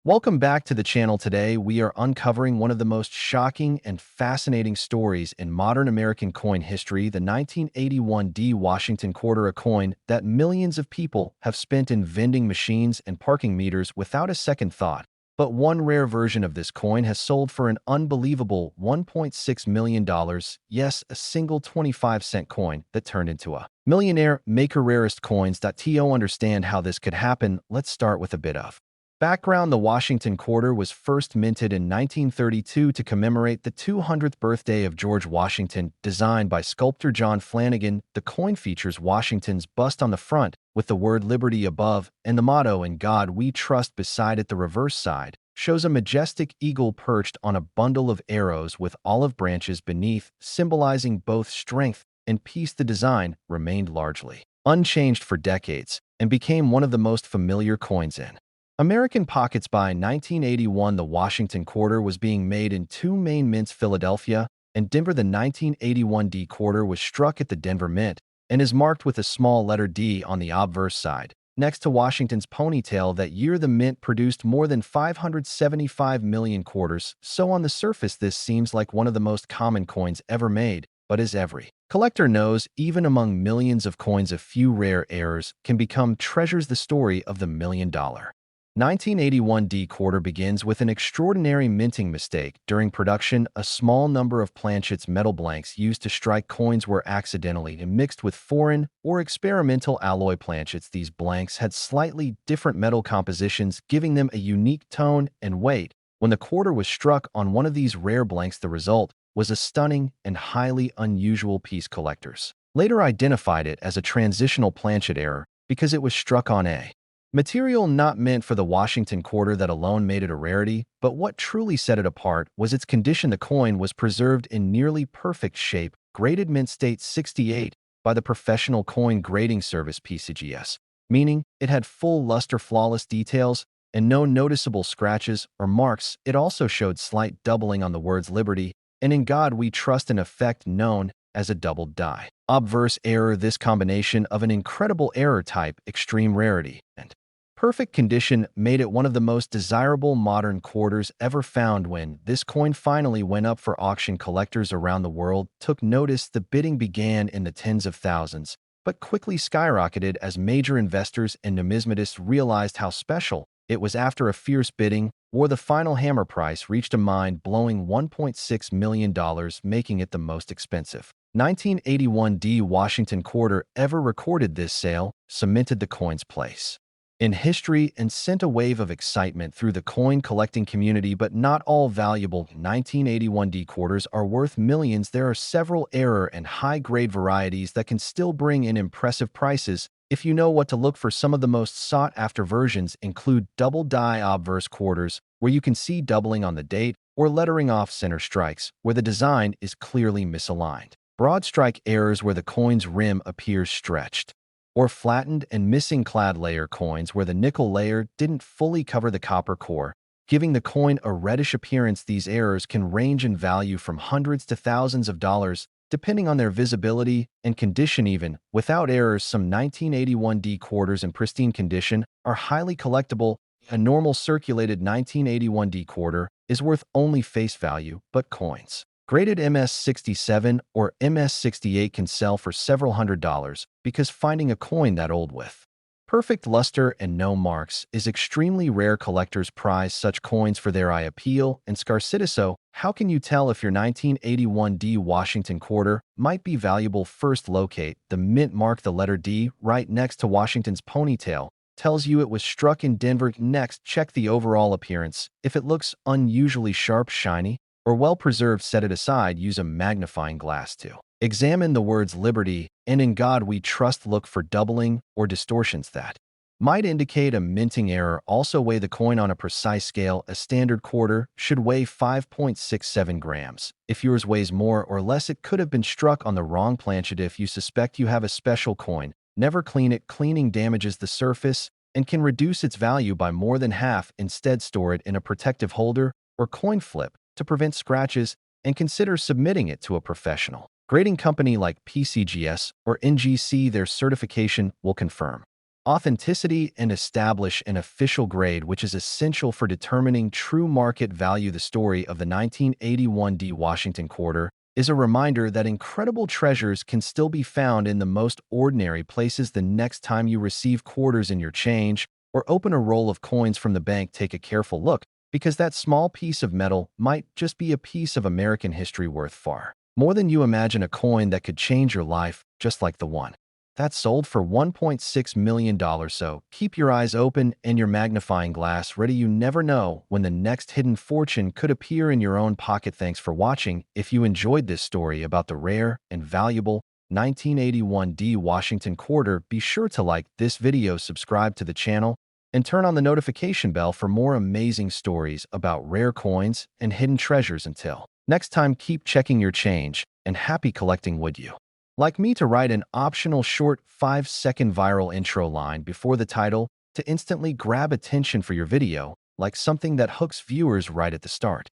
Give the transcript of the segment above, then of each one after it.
Welcome back to the channel. Today, we are uncovering one of the most shocking and fascinating stories in modern American coin history, the 1981 D Washington quarter, a coin that millions of people have spent in vending machines and parking meters without a second thought. But one rare version of this coin has sold for an unbelievable $1.6 million. Yes, a single 25-cent coin that turned into a millionaire. Maker rarest coins.to understand how this could happen. Let's start with a bit of background. The Washington quarter was first minted in 1932 to commemorate the 200th birthday of George Washington. Designed by sculptor John Flanagan, the coin features Washington's bust on the front, with the word Liberty above and the motto "In God We Trust" beside it. The reverse side shows a majestic eagle perched on a bundle of arrows with olive branches beneath, symbolizing both strength and peace. The design remained largely unchanged for decades and became one of the most familiar coins in American pockets. By 1981, the Washington quarter was being made in two main mints, Philadelphia and Denver. The 1981 D quarter was struck at the Denver Mint and is marked with a small letter D on the obverse side, next to Washington's ponytail. That year, the mint produced more than 575 million quarters, so on the surface this seems like one of the most common coins ever made. But as every collector knows, even among millions of coins, a few rare errors can become treasures. The story of the $1,000,000 1981 D quarter begins with an extraordinary minting mistake. During production, a small number of planchets, metal blanks used to strike coins, were accidentally mixed with foreign or experimental alloy planchets. These blanks had slightly different metal compositions, giving them a unique tone and weight. When the quarter was struck on one of these rare blanks, the result was a stunning and highly unusual piece. Collectors later identified it as a transitional planchet error because it was struck on a material not meant for the Washington quarter. That alone made it a rarity, but what truly set it apart was its condition. The coin was preserved in nearly perfect shape, graded mint state 68 by the Professional Coin Grading Service (PCGS), meaning it had full luster, flawless details, and no noticeable scratches or marks. It also showed slight doubling on the words Liberty and In God We Trust, an effect known as a doubled die obverse error. This combination of an incredible error type, extreme rarity, and perfect condition made it one of the most desirable modern quarters ever found. When this coin finally went up for auction, collectors around the world took notice. The bidding began in the tens of thousands, but quickly skyrocketed as major investors and numismatists realized how special it was. After a fierce bidding war, the final hammer price reached a mind-blowing $1.6 million, making it the most expensive 1981 D Washington quarter ever recorded. This sale cemented the coin's place in history and sent a wave of excitement through the coin collecting community. But not all valuable 1981 D quarters are worth millions. There are several error and high-grade varieties that can still bring in impressive prices if you know what to look for. Some of the most sought-after versions include double die obverse quarters, where you can see doubling on the date, or lettering off center strikes, where the design is clearly misaligned, broad strike errors where the coin's rim appears stretched or flattened, and missing clad layer coins where the nickel layer didn't fully cover the copper core, giving the coin a reddish appearance. These errors can range in value from hundreds to thousands of dollars, depending on their visibility and condition. Even without errors, some 1981 D quarters in pristine condition are highly collectible. A normal circulated 1981 D quarter is worth only face value, but coins graded MS-67 or MS-68 can sell for several $100s, because finding a coin that old with perfect luster and no marks is extremely rare. Collectors prize such coins for their eye appeal and scarcity. So, how can you tell if your 1981 D Washington quarter might be valuable? First, locate the mint mark. The letter D right next to Washington's ponytail tells you it was struck in Denver. Next, check the overall appearance. If it looks unusually sharp, shiny, or well-preserved, set it aside. Use a magnifying glass to examine the words Liberty and In God We Trust. Look for doubling or distortions that might indicate a minting error. Also, weigh the coin on a precise scale. A standard quarter should weigh 5.67 grams. If yours weighs more or less, it could have been struck on the wrong planchet. If you suspect you have a special coin, never clean it. Cleaning damages the surface and can reduce its value by more than half. Instead, store it in a protective holder or coin flip to prevent scratches, and consider submitting it to a professional grading company like PCGS or NGC. Their certification will confirm authenticity and establish an official grade, which is essential for determining true market value. The story of the 1981 D Washington quarter is a reminder that incredible treasures can still be found in the most ordinary places. The next time you receive quarters in your change or open a roll of coins from the bank, take a careful look, because that small piece of metal might just be a piece of American history worth far more than you imagine. A coin that could change your life, just like the one that sold for $1.6 million. So keep your eyes open and your magnifying glass ready. You never know when the next hidden fortune could appear in your own pocket. Thanks for watching. If you enjoyed this story about the rare and valuable 1981 D Washington quarter, be sure to like this video, subscribe to the channel, and turn on the notification bell for more amazing stories about rare coins and hidden treasures. Until next time, keep checking your change and happy collecting. Would you like me to write an optional short 5-second viral intro line before the title to instantly grab attention for your video, like something that hooks viewers right at the start?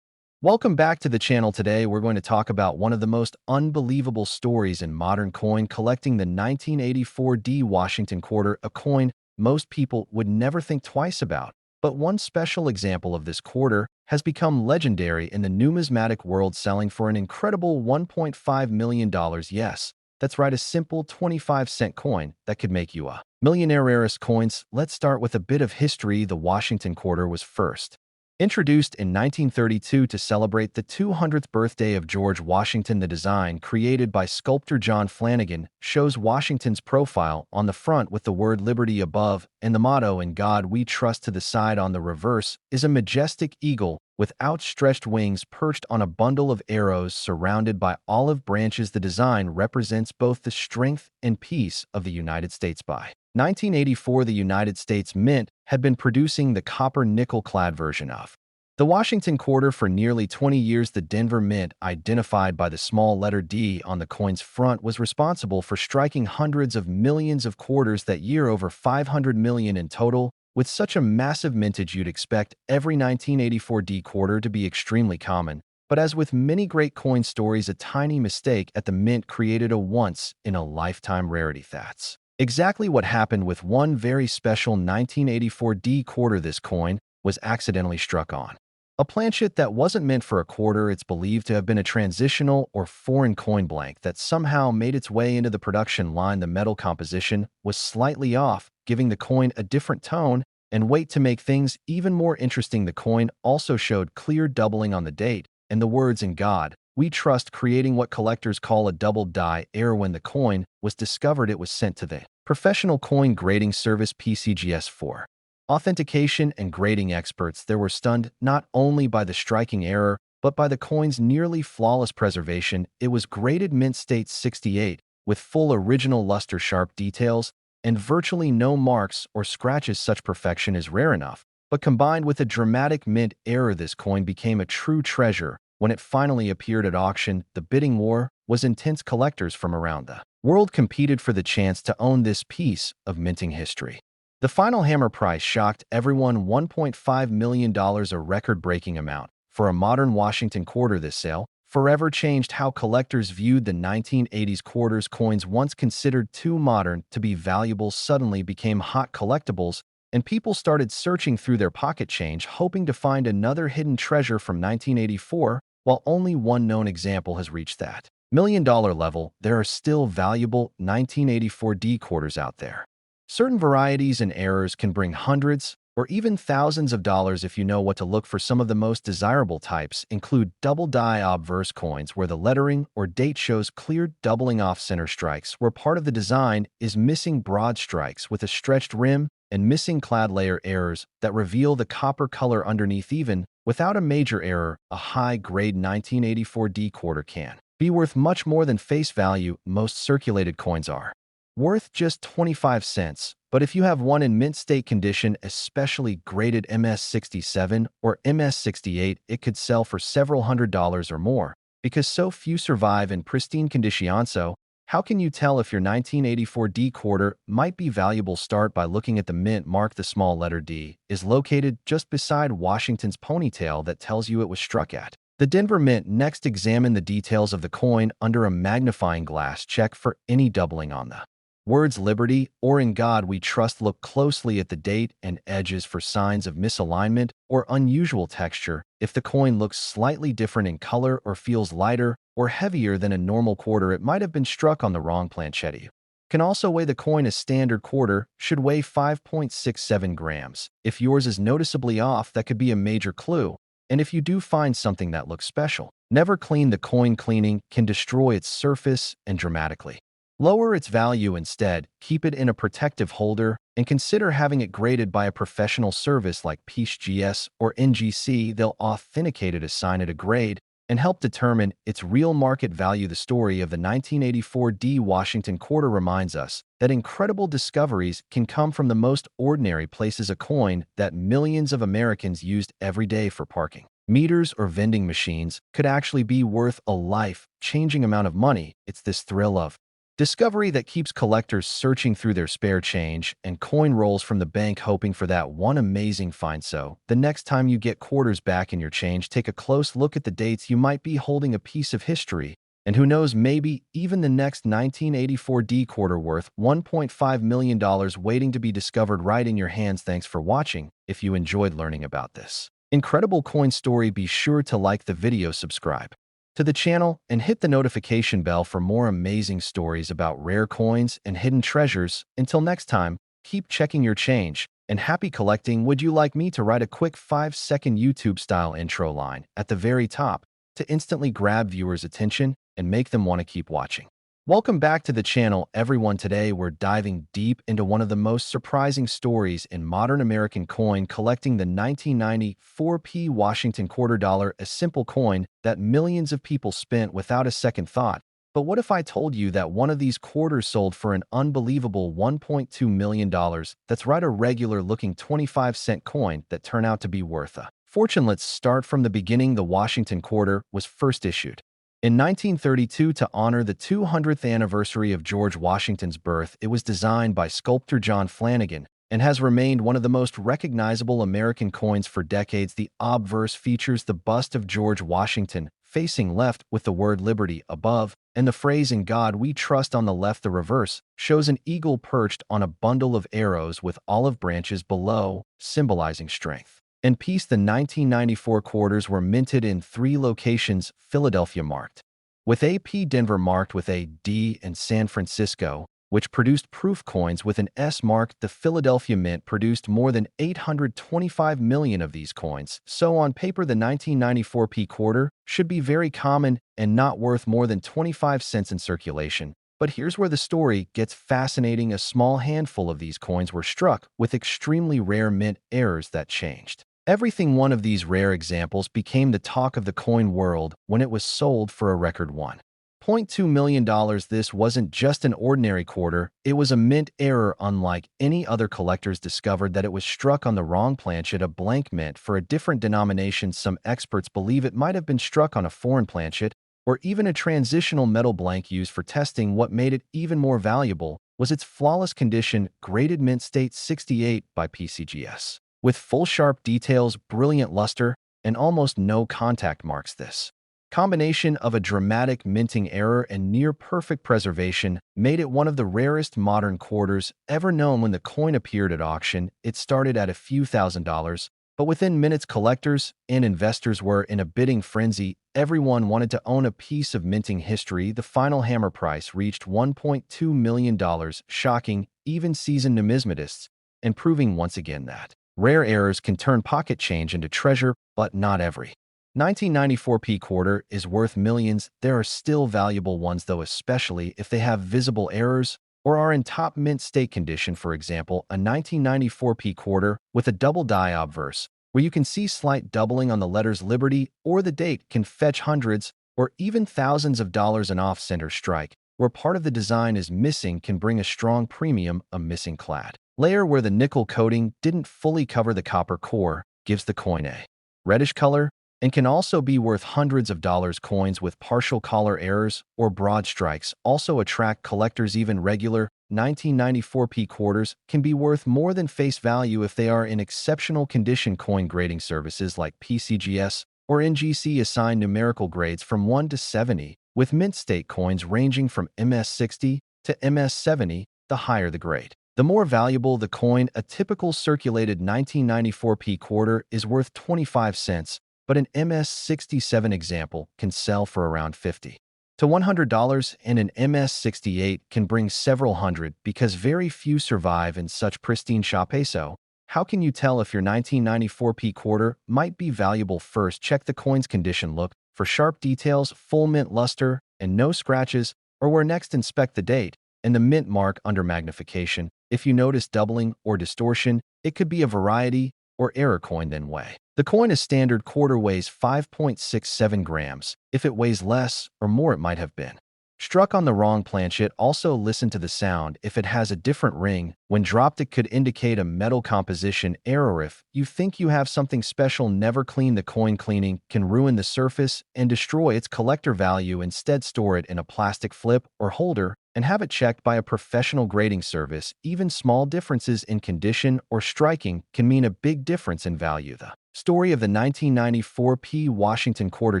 Welcome back to the channel. Today, we're going to talk about one of the most unbelievable stories in modern coin collecting, the 1984 D Washington quarter, a coin most people would never think twice about. But one special example of this quarter has become legendary in the numismatic world, selling for an incredible $1.5 million. Yes, that's right, a simple 25-cent coin that could make you a millionaire. Rarest coins. Let's start with a bit of history. The Washington quarter was first introduced in 1932 to celebrate the 200th birthday of George Washington. The design, created by sculptor John Flanagan, shows Washington's profile on the front with the word liberty above and the motto "In God We Trust" to the side. On the reverse is a majestic eagle with outstretched wings perched on a bundle of arrows surrounded by olive branches. The design represents both the strength and peace of the United States. By 1984, the United States Mint had been producing the copper nickel-clad version of the Washington quarter for nearly 20 years. The Denver Mint, identified by the small letter D on the coin's front, was responsible for striking hundreds of millions of quarters that year, over 500 million in total. With such a massive mintage, you'd expect every 1984 D quarter to be extremely common. But as with many great coin stories, a tiny mistake at the Mint created a once-in-a-lifetime rarity. That's exactly what happened with one very special 1984 D quarter. This coin was accidentally struck on a planchet that wasn't meant for a quarter. It's believed to have been a transitional or foreign coin blank that somehow made its way into the production line. The metal composition was slightly off, giving the coin a different tone and weight. To make things even more interesting, the coin also showed clear doubling on the date and the words "In God We Trust," creating what collectors call a double die error. When the coin was discovered, it was sent to the Professional Coin Grading Service (PCGS) for authentication, and grading experts there were stunned not only by the striking error, but by the coin's nearly flawless preservation. It was graded mint state 68, with full original luster, sharp details, and virtually no marks or scratches. Such perfection is rare enough, but combined with a dramatic mint error, this coin became a true treasure. When it finally appeared at auction, the bidding war was intense. Collectors from around the world competed for the chance to own this piece of minting history. The final hammer price shocked everyone: $1.5 million, a record-breaking amount for a modern Washington quarter. This sale forever changed how collectors viewed the 1980s quarters. Coins once considered too modern to be valuable suddenly became hot collectibles, and people started searching through their pocket change, hoping to find another hidden treasure from 1984. While only one known example has reached that million-dollar level, there are still valuable 1984 D quarters out there. Certain varieties and errors can bring hundreds or even thousands of dollars if you know what to look for. Some of the most desirable types include double die obverse coins, where the lettering or date shows clear doubling off center strikes, where part of the design is missing broad strikes with a stretched rim, and missing clad layer errors that reveal the copper color underneath. Even without a major error, a high-grade 1984 D quarter can be worth much more than face value. Most circulated coins are worth just 25 cents, but if you have one in mint state condition, especially graded MS-67 or MS-68, it could sell for several $100s or more. Because so few survive in pristine condition, so how can you tell if your 1984 D quarter might be valuable? Start by looking at the mint mark. The small letter D is located just beside Washington's ponytail that tells you it was struck at the Denver Mint. Next, examine the details of the coin under a magnifying glass. Check for any doubling on the Words "Liberty" or "In God We Trust" look closely at the date and edges for signs of misalignment or unusual texture. If the coin looks slightly different in color or feels lighter or heavier than a normal quarter, it might have been struck on the wrong planchette. Can also weigh the coin. A standard quarter should weigh 5.67 grams. If yours is noticeably off, that could be a major clue. And if you do find something that looks special, never clean the coin. Cleaning can destroy its surface and dramatically lower its value. Instead, keep it in a protective holder and consider having it graded by a professional service like PCGS or NGC. They'll authenticate it, assign it a grade, and help determine its real market value. The story of the 1984 D Washington quarter reminds us that incredible discoveries can come from the most ordinary places. A coin that millions of Americans used every day for parking meters or vending machines could actually be worth a life-changing amount of money. It's this thrill of discovery that keeps collectors searching through their spare change and coin rolls from the bank, hoping for that one amazing find. So, the next time you get quarters back in your change, take a close look at the dates. You might be holding a piece of history, and who knows, maybe even the next 1984 D quarter worth $1.5 million waiting to be discovered right in your hands. Thanks for watching. If you enjoyed learning about this incredible coin story, be sure to like the video, subscribe to the channel, and hit the notification bell for more amazing stories about rare coins and hidden treasures. Until next time, keep checking your change and happy collecting. Would you like me to write a quick 5-second YouTube-style intro line at the very top to instantly grab viewers' attention and make them want to keep watching? Welcome back to the channel, everyone. Today, we're diving deep into one of the most surprising stories in modern American coin collecting, the 1994 P Washington quarter dollar, a simple coin that millions of people spent without a second thought. But what if I told you that one of these quarters sold for an unbelievable $1.2 million? That's right, a regular-looking 25-cent coin that turned out to be worth a fortune. Let's start from the beginning. The Washington quarter was first issued in 1932 to honor the 200th anniversary of George Washington's birth. It was designed by sculptor John Flanagan and has remained one of the most recognizable American coins for decades. The obverse features the bust of George Washington facing left with the word "Liberty" above and the phrase "In God We Trust" on the left. The reverse shows an eagle perched on a bundle of arrows with olive branches below, symbolizing strength and peace. The 1994 quarters were minted in 3 locations: Philadelphia marked with a P, Denver marked with a D, and San Francisco, which produced proof coins with an S marked. The Philadelphia Mint produced more than 825 million of these coins. So on paper, the 1994 P quarter should be very common and not worth more than 25 cents in circulation. But here's where the story gets fascinating. A small handful of these coins were struck with extremely rare mint errors that changed everything. One of these rare examples became the talk of the coin world when it was sold for a record $1.2 million. This wasn't just an ordinary quarter, it was a mint error unlike any other. Collectors discovered that it was struck on the wrong planchette, a blank mint for a different denomination. Some experts believe it might have been struck on a foreign planchette or even a transitional metal blank used for testing. What made it even more valuable was its flawless condition, graded mint state 68 by PCGS, with full sharp details, brilliant luster, and almost no contact marks. This combination of a dramatic minting error and near-perfect preservation made it one of the rarest modern quarters ever known. When the coin appeared at auction, it started at a few $1,000s, but within minutes, collectors and investors were in a bidding frenzy. Everyone wanted to own a piece of minting history. The final hammer price reached $1.2 million, shocking even seasoned numismatists and proving once again that rare errors can turn pocket change into treasure. But not every 1994 P quarter is worth millions. There are still valuable ones, though, especially if they have visible errors or are in top mint state condition. For example, a 1994 P quarter with a double die obverse, where you can see slight doubling on the letters "Liberty" or the date, can fetch hundreds or even thousands of dollars. An off-center strike where part of the design is missing can bring a strong premium. A missing clad layer where the nickel coating didn't fully cover the copper core gives the coin a reddish color and can also be worth hundreds of dollars. Coins with partial collar errors or broad strikes also attract collectors. Even regular 1994 P quarters can be worth more than face value if they are in exceptional condition. Coin grading services like PCGS or NGC assign numerical grades from 1 to 70, with mint state coins ranging from MS60 to MS70. the higher the grade. The more valuable the coin, a typical circulated 1994p quarter is worth 25 cents, but an MS-67 example can sell for around $50 to $100, and an MS-68 can bring several hundred because very few survive in such pristine shape. So, how can you tell if your 1994p quarter might be valuable? First, check the coin's condition. Look for sharp details, full mint luster, and no scratches, or where next inspect the date and the mint mark under magnification. If you notice doubling or distortion, it could be a variety or error coin. Then weigh. The coin is standard quarter weighs 5.67 grams. If it weighs less or more, it might have been struck on the wrong planchet. Also, listen to the sound. If it has a different ring, when dropped, it could indicate a metal composition error. If you think you have something special, never clean the coin. Cleaning can ruin the surface and destroy its collector value. Instead, store it in a plastic flip or holder and have it checked by a professional grading service. Even small differences in condition or striking can mean a big difference in value. The story of the 1994p Washington quarter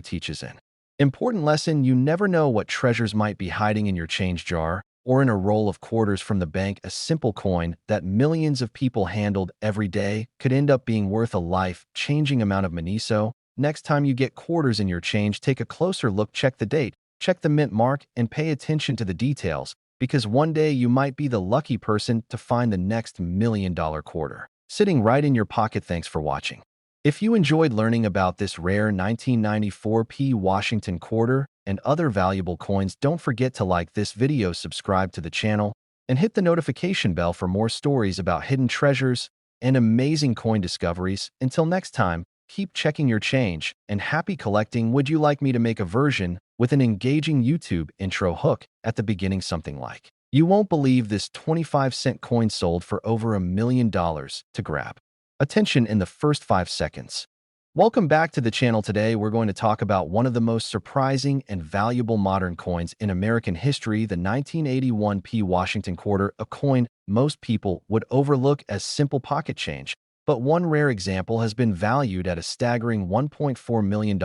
teaches an important lesson. You never know what treasures might be hiding in your change jar or in a roll of quarters from the bank. A simple coin that millions of people handled every day could end up being worth a life-changing amount of money. So, next time you get quarters in your change, take a closer look, check the date, check the mint mark, and pay attention to the details, because one day you might be the lucky person to find the next $1,000,000 quarter sitting right in your pocket. Thanks for watching. If you enjoyed learning about this rare 1994p Washington quarter and other valuable coins, don't forget to like this video, subscribe to the channel, and hit the notification bell for more stories about hidden treasures and amazing coin discoveries. Until next time, keep checking your change and happy collecting. Would you like me to make a version with an engaging YouTube intro hook at the beginning? Something like, "You won't believe this 25-cent coin sold for over $1,000,000 to grab attention in the first 5 seconds." Welcome back to the channel. Today, we're going to talk about one of the most surprising and valuable modern coins in American history, the 1981p Washington quarter, a coin most people would overlook as simple pocket change. But one rare example has been valued at a staggering $1.4 million.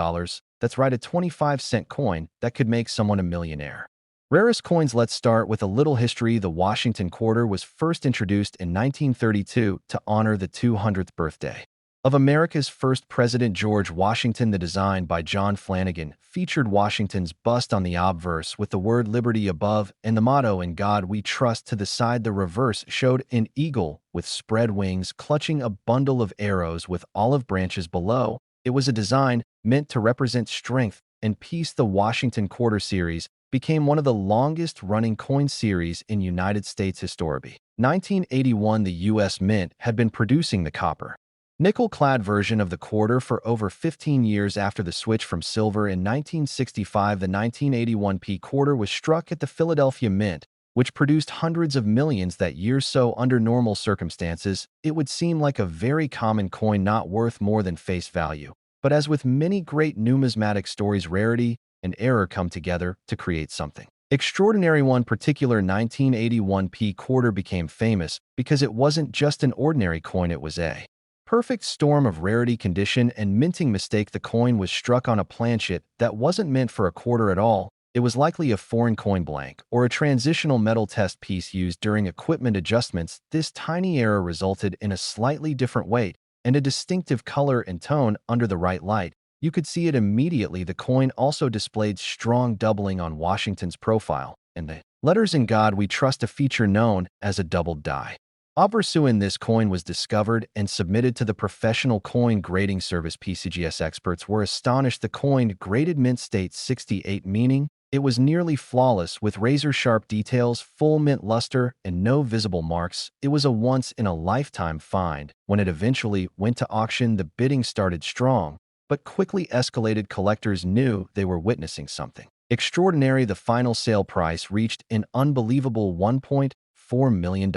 That's right, a 25-cent coin that could make someone a millionaire. Rarest coins. Let's start with a little history. The Washington quarter was first introduced in 1932 to honor the 200th birthday of America's first president, George Washington. The design by John Flanagan featured Washington's bust on the obverse with the word liberty above and the motto "In God We Trust" to the side. The reverse showed an eagle with spread wings clutching a bundle of arrows with olive branches below. It was a design meant to represent strength and peace. The Washington quarter series became one of the longest-running coin series in United States history. 1981, the U.S. Mint had been producing the copper nickel-clad version of the quarter for over 15 years. After the switch from silver in 1965, the 1981p quarter was struck at the Philadelphia Mint, which produced hundreds of millions that year. So, under normal circumstances, it would seem like a very common coin, not worth more than face value. But as with many great numismatic stories, rarity and error come together to create something extraordinary. One particular 1981p quarter became famous because it wasn't just an ordinary coin, it was a perfect storm of rarity, condition, and minting mistake. The coin was struck on a planchet that wasn't meant for a quarter at all. It was likely a foreign coin blank or a transitional metal test piece used during equipment adjustments. This tiny error resulted in a slightly different weight and a distinctive color and tone. Under the right light, you could see it immediately. The coin also displayed strong doubling on Washington's profile, and the letters "In God We Trust," a feature known as a doubled die obverse. This coin was discovered and submitted to the professional coin grading service PCGS. Experts were astonished. The coin graded mint state 68, meaning it was nearly flawless with razor-sharp details, full mint luster, and no visible marks. It was a once-in-a-lifetime find. When it eventually went to auction, the bidding started strong, but quickly escalated. Collectors knew they were witnessing something extraordinary. The final sale price reached an unbelievable $1.4 million,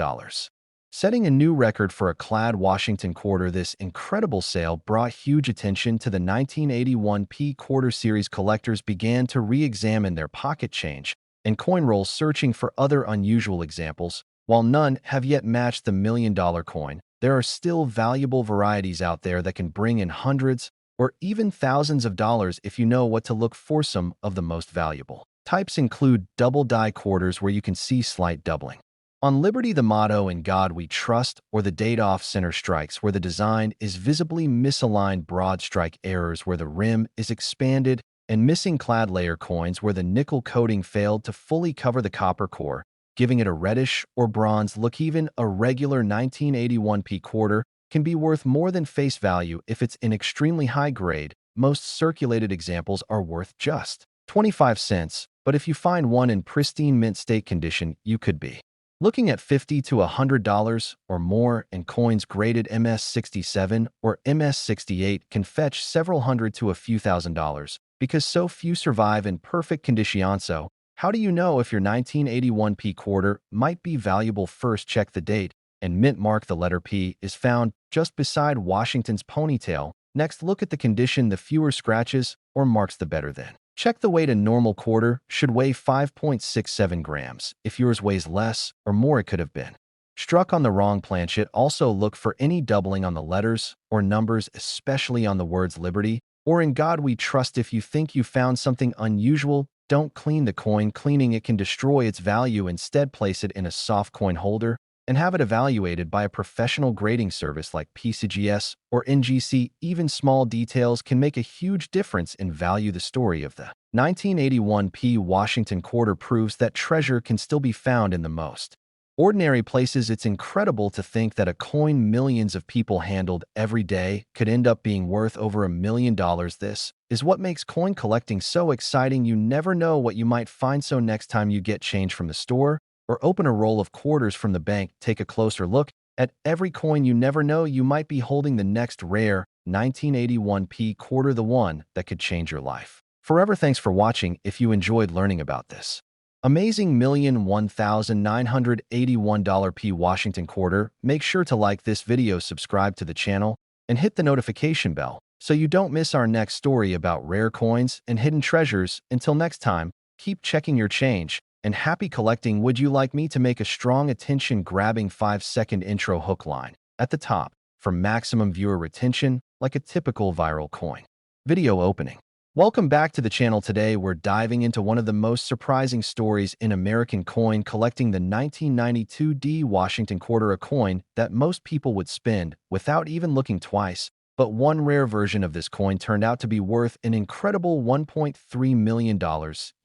setting a new record for a clad Washington quarter. This incredible sale brought huge attention to the 1981p quarter series. Collectors began to re-examine their pocket change and coin rolls, searching for other unusual examples. While none have yet matched the $1,000,000 coin, there are still valuable varieties out there that can bring in hundreds or even thousands of dollars if you know what to look for. Some of the most valuable types include double die quarters, where you can see slight doubling On Liberty the motto "In God We Trust" or the date off-center strikes where the design is visibly misaligned, broad strike errors where the rim is expanded, and missing clad layer coins where the nickel coating failed to fully cover the copper core, giving it a reddish or bronze look. Even a regular 1981p quarter can be worth more than face value if it's in extremely high grade. Most circulated examples are worth just 25 cents, but if you find one in pristine mint state condition, you could be looking at $50 to $100 or more, and coins graded MS-67 or MS-68 can fetch several hundred to a few $1,000s because so few survive in perfect condition. So, how do you know if your 1981p quarter might be valuable? First, check the date and mint mark. The letter P is found just beside Washington's ponytail. Next, look at the condition. The fewer scratches or marks, the better. Then, check the weight. A normal quarter should weigh 5.67 grams. If yours weighs less or more, it could have been struck on the wrong planchet. Also, look for any doubling on the letters or numbers, especially on the words Liberty or In God We Trust. If you think you found something unusual, don't clean the coin. Cleaning it can destroy its value. Instead, place it in a soft coin holder and have it evaluated by a professional grading service like PCGS or NGC. Even small details can make a huge difference in value. The story of the 1981p Washington quarter proves that treasure can still be found in the most ordinary places. It's incredible to think that a coin millions of people handled every day could end up being worth over $1 million. This is what makes coin collecting so exciting. You never know what you might find. So next time you get change from the store or open a roll of quarters from the bank, take a closer look at every coin. You never know, you might be holding the next rare 1981p quarter, the one that could change your life forever. Thanks for watching. If you enjoyed learning about this amazing $1,001,981p Washington quarter, make sure to like this video, subscribe to the channel, and hit the notification bell so you don't miss our next story about rare coins and hidden treasures. Until next time, keep checking your change and happy collecting. Would you like me to make a strong attention-grabbing 5-second intro hook line at the top for maximum viewer retention, like a typical viral coin video opening? Welcome back to the channel. Today, we're diving into one of the most surprising stories in American coin collecting, the 1992 Washington quarter, a coin that most people would spend without even looking twice. But one rare version of this coin turned out to be worth an incredible $1.3 million.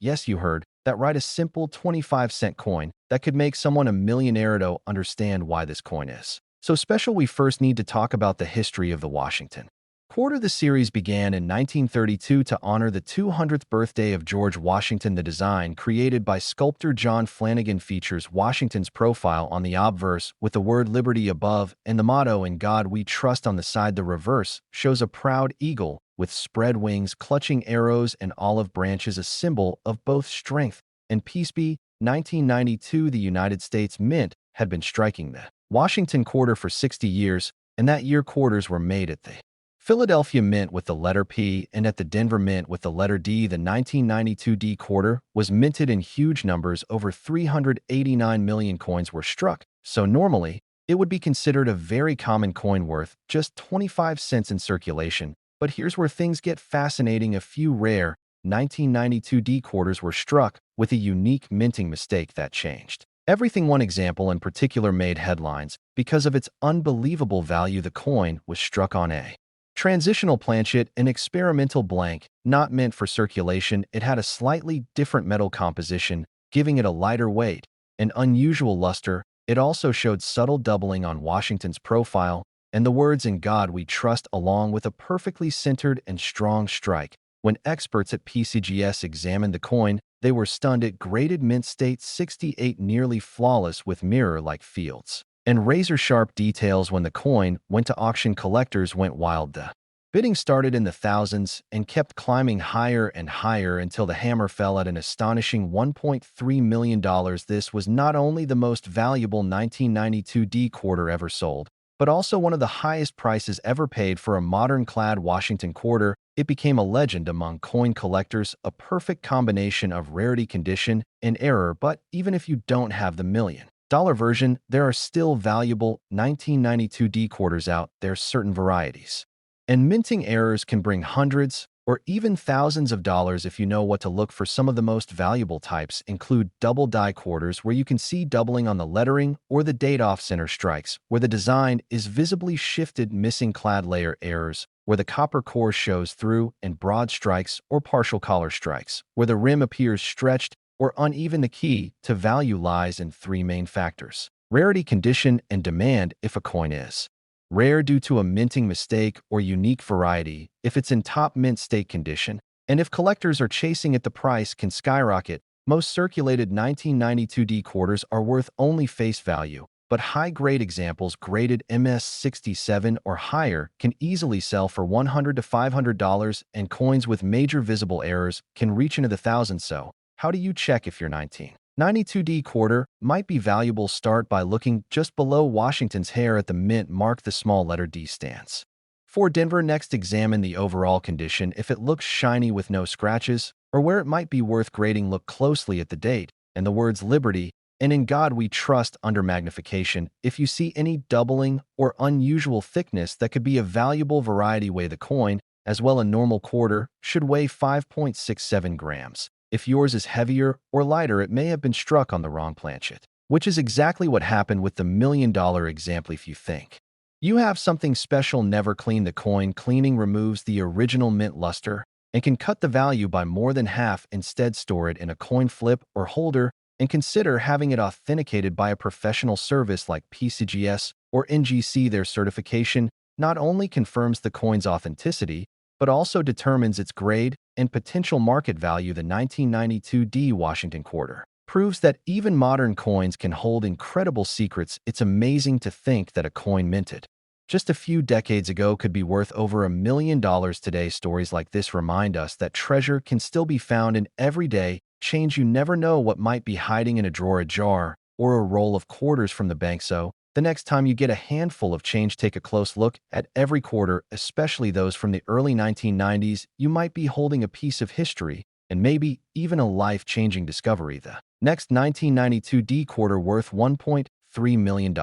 Yes, you heard that right, a simple 25-cent coin that could make someone a millionaire. To understand why this coin is so special, we first need to talk about the history of the Washington quarter. The series began in 1932 to honor the 200th birthday of George Washington. The design, created by sculptor John Flanagan, features Washington's profile on the obverse with the word Liberty above and the motto "In God We Trust" on the side. The reverse shows a proud eagle with spread wings clutching arrows and olive branches, a symbol of both strength and peace. 1992, the United States Mint had been striking the Washington quarter for 60 years, and that year quarters were made at the Philadelphia Mint with the letter P and at the Denver Mint with the letter D. The 1992 D quarter was minted in huge numbers. Over 389 million coins were struck, so normally it would be considered a very common coin worth just 25 cents in circulation. But here's where things get fascinating. A few rare 1992 D quarters were struck with a unique minting mistake that changed everything. One example in particular made headlines because of its unbelievable value. The coin was struck on a transitional planchet, an experimental blank, not meant for circulation. It had a slightly different metal composition, giving it a lighter weight and unusual luster. It also showed subtle doubling on Washington's profile and the words "In God We Trust," along with a perfectly centered and strong strike. When experts at PCGS examined the coin, they were stunned. It graded mint state 68, nearly flawless with mirror-like fields and razor-sharp details. When the coin went to auction, collectors went wild. The bidding started in the thousands and kept climbing higher and higher until the hammer fell at an astonishing $1.3 million. This was not only the most valuable 1992 D quarter ever sold, but also one of the highest prices ever paid for a modern-clad Washington quarter. It became a legend among coin collectors, a perfect combination of rarity, condition, and error. But even if you don't have the $1,000,000 version, there are still valuable 1992 D quarters out there. Certain varieties and minting errors can bring hundreds or even thousands of dollars if you know what to look for. Some of the most valuable types include double die quarters, where you can see doubling on the lettering, or the date off-center strikes, where the design is visibly shifted, missing clad layer errors, where the copper core shows through, and broad strikes or partial collar strikes, where the rim appears stretched or uneven. The key to value lies in three main factors: rarity, condition, and demand. If a coin is rare due to a minting mistake or unique variety, if it's in top mint state condition, and if collectors are chasing it, the price can skyrocket. Most circulated 1992D quarters are worth only face value, but high-grade examples graded MS-67 or higher can easily sell for $100 to $500, and coins with major visible errors can reach into the thousands. So, how do you check if your 1992D quarter might be valuable? Start by looking just below Washington's hair at the mint mark. The small letter D stands for Denver. Next, examine the overall condition. If it looks shiny with no scratches, or where it might be worth grading, look closely at the date and the words Liberty and In God We Trust under magnification. If you see any doubling or unusual thickness, that could be a valuable variety. Weigh the coin as well. A normal quarter should weigh 5.67 grams. If yours is heavier or lighter, it may have been struck on the wrong planchet, which is exactly what happened with the $1 million example. If you think you have something special, never clean the coin. Cleaning removes the original mint luster and can cut the value by more than half. Instead, store it in a coin flip or holder and consider having it authenticated by a professional service like PCGS or NGC. Their certification not only confirms the coin's authenticity, but also determines its grade and potential market value. The 1992D Washington quarter proves that even modern coins can hold incredible secrets. It's amazing to think that a coin minted just a few decades ago could be worth over $1 million today. Stories like this remind us that treasure can still be found in everyday change. You never know what might be hiding in a drawer, a jar, or a roll of quarters from the bank. So, the next time you get a handful of change, take a close look at every quarter, especially those from the early 1990s. You might be holding a piece of history and maybe even a life-changing discovery. The next 1992D quarter, worth $1.3 million,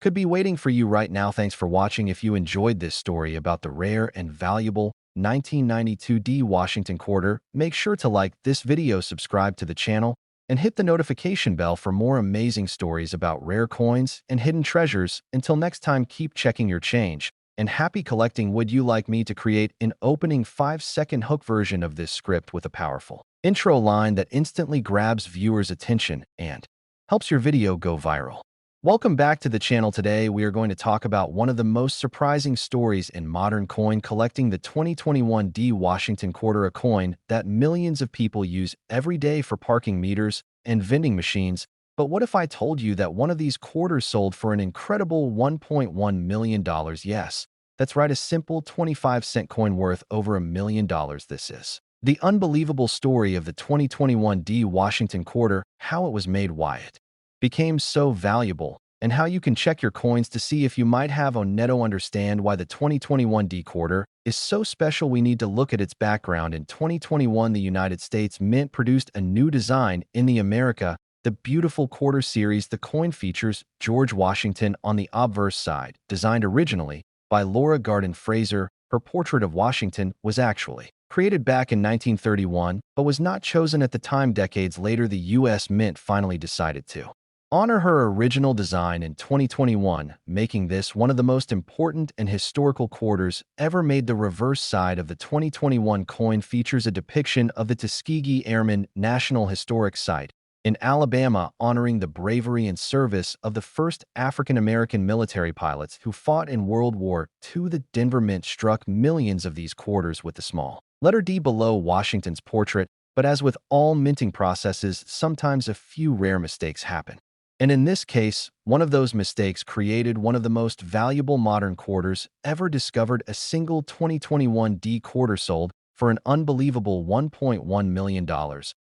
could be waiting for you right now. Thanks for watching. If you enjoyed this story about the rare and valuable 1992D Washington quarter, make sure to like this video, subscribe to the channel, and hit the notification bell for more amazing stories about rare coins and hidden treasures. Until next time, keep checking your change and happy collecting. Would you like me to create an opening 5-second hook version of this script with a powerful intro line that instantly grabs viewers' attention and helps your video go viral? Welcome back to the channel. Today, we are going to talk about one of the most surprising stories in modern coin collecting, the 2021D Washington quarter, a coin that millions of people use every day for parking meters and vending machines. But what if I told you that one of these quarters sold for an incredible $1.1 million? Yes, that's right, a simple 25-cent coin worth over $1 million. This is the unbelievable story of the 2021D Washington quarter, how it was made, why it became so valuable, and how you can check your coins to see if you might have a netto. Understand why the 2021D quarter is so special. We need to look at its background. In 2021, the United States Mint produced a new design in the America, the beautiful quarter series. The coin features George Washington on the obverse side, designed originally by Laura Garden Fraser. Her portrait of Washington was actually created back in 1931, but was not chosen at the time. Decades later, the U.S. Mint finally decided to honor her original design in 2021, making this one of the most important and historical quarters ever made. The reverse side of the 2021 coin features a depiction of the Tuskegee Airmen National Historic Site in Alabama, honoring the bravery and service of the first African-American military pilots who fought in World War II. The Denver Mint struck millions of these quarters with the small letter D below Washington's portrait, but as with all minting processes, sometimes a few rare mistakes happen. And in this case, one of those mistakes created one of the most valuable modern quarters ever discovered. A single 2021D quarter sold for an unbelievable $1.1 million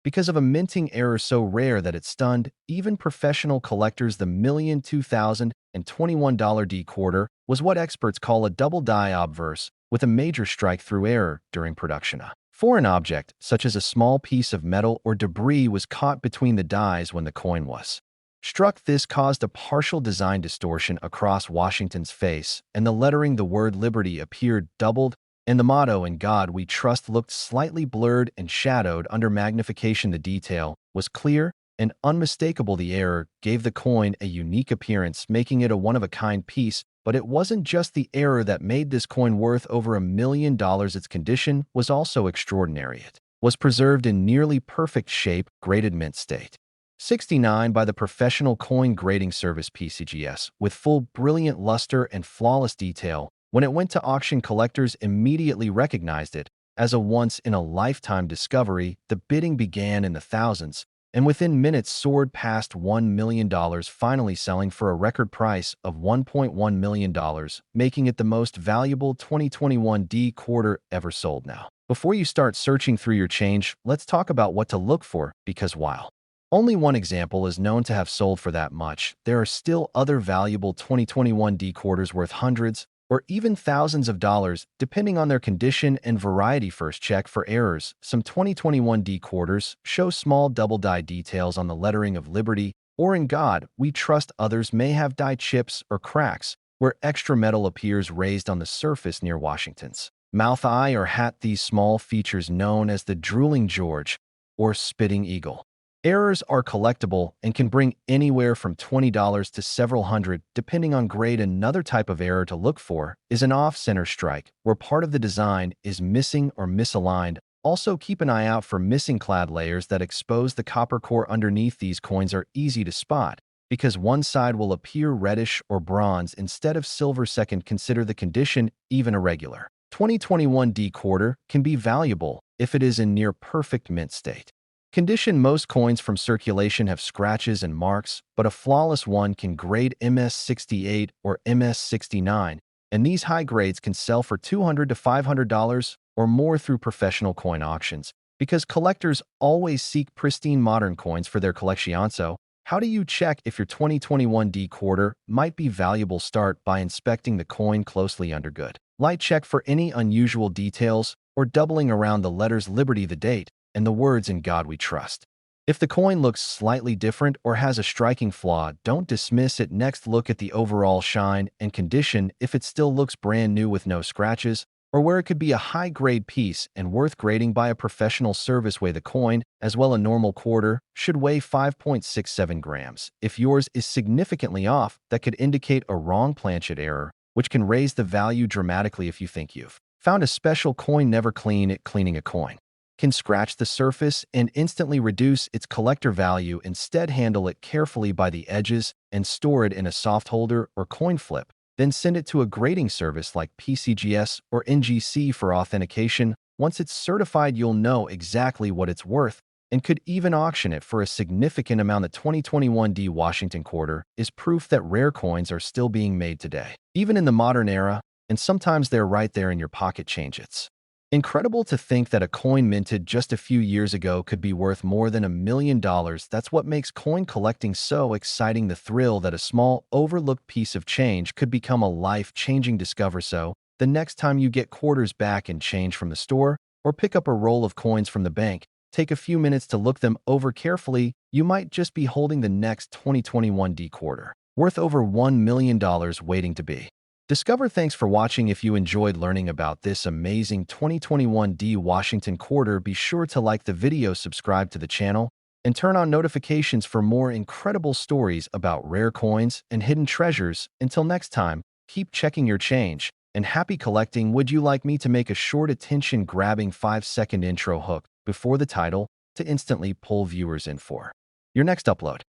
because of a minting error so rare that it stunned even professional collectors. The $1,021 D quarter was what experts call a double die obverse, with a major strike-through error during production. A foreign object, such as a small piece of metal or debris, was caught between the dies when the coin was struck. This caused a partial design distortion across Washington's face, and the lettering, the word Liberty, appeared doubled And the motto, "In God We Trust," looked slightly blurred and shadowed under magnification. The detail was clear and unmistakable. The error gave the coin a unique appearance, making it a one-of-a-kind piece. But it wasn't just the error that made this coin worth over $1 million. Its condition was also extraordinary. It was preserved in nearly perfect shape, graded mint state 69 by the professional coin grading service PCGS, with full brilliant luster and flawless detail. When it went to auction, collectors immediately recognized it as a once-in-a-lifetime discovery. The bidding began in the thousands, and within minutes soared past $1 million, finally selling for a record price of $1.1 million, making it the most valuable 2021 D quarter ever sold. Now, before you start searching through your change, let's talk about what to look for, because while only one example is known to have sold for that much, there are still other valuable 2021 D quarters worth hundreds or even thousands of dollars, depending on their condition and variety. First, check for errors. Some 2021 D quarters show small double-die details on the lettering of Liberty or "In God We Trust." Others may have die chips or cracks, where extra metal appears raised on the surface near Washington's mouth, eye, or hat. These small features, known as the drooling George or spitting eagle errors, are collectible and can bring anywhere from $20 to several hundred, depending on grade. Another type of error to look for is an off-center strike, where part of the design is missing or misaligned. Also, keep an eye out for missing clad layers that expose the copper core underneath. These coins are easy to spot because one side will appear reddish or bronze instead of silver. Second, consider the condition. Even a regular 2021 D quarter can be valuable if it is in near perfect mint state condition. Most coins from circulation have scratches and marks, but a flawless one can grade MS68 or MS69, and these high grades can sell for $200 to $500 or more through professional coin auctions, because collectors always seek pristine modern coins for their collection. So, how do you check if your 2021 D quarter might be valuable? Start by inspecting the coin closely. Under good light, check for any unusual details or doubling around the letters Liberty, the date, and the words "In God We Trust." If the coin looks slightly different or has a striking flaw, don't dismiss it. Next, look at the overall shine and condition. If it still looks brand new with no scratches, or where it could be a high-grade piece and worth grading by a professional service. Weigh the coin as well. A normal quarter should weigh 5.67 grams. If yours is significantly off, that could indicate a wrong planchet error, which can raise the value dramatically. If you think you've found a special coin, never clean it. Cleaning a coin can scratch the surface and instantly reduce its collector value. Instead, handle it carefully by the edges and store it in a soft holder or coin flip. Then send it to a grading service like PCGS or NGC for authentication. Once it's certified, you'll know exactly what it's worth and could even auction it for a significant amount. The 2021 D Washington quarter is proof that rare coins are still being made today, even in the modern era, and sometimes they're right there in your pocket. Change. It's incredible to think that a coin minted just a few years ago could be worth more than $1 million. That's what makes coin collecting so exciting, the thrill that a small, overlooked piece of change could become a life-changing discovery. So, the next time you get quarters back in change from the store or pick up a roll of coins from the bank, take a few minutes to look them over carefully. You might just be holding the next 2021 D quarter, worth over $1 million, waiting to be discover. Thanks for watching. If you enjoyed learning about this amazing 2021 D Washington quarter, be sure to like the video, subscribe to the channel, and turn on notifications for more incredible stories about rare coins and hidden treasures. Until next time, keep checking your change, and happy collecting. Would you like me to make a short attention-grabbing 5-second intro hook before the title to instantly pull viewers in for your next upload?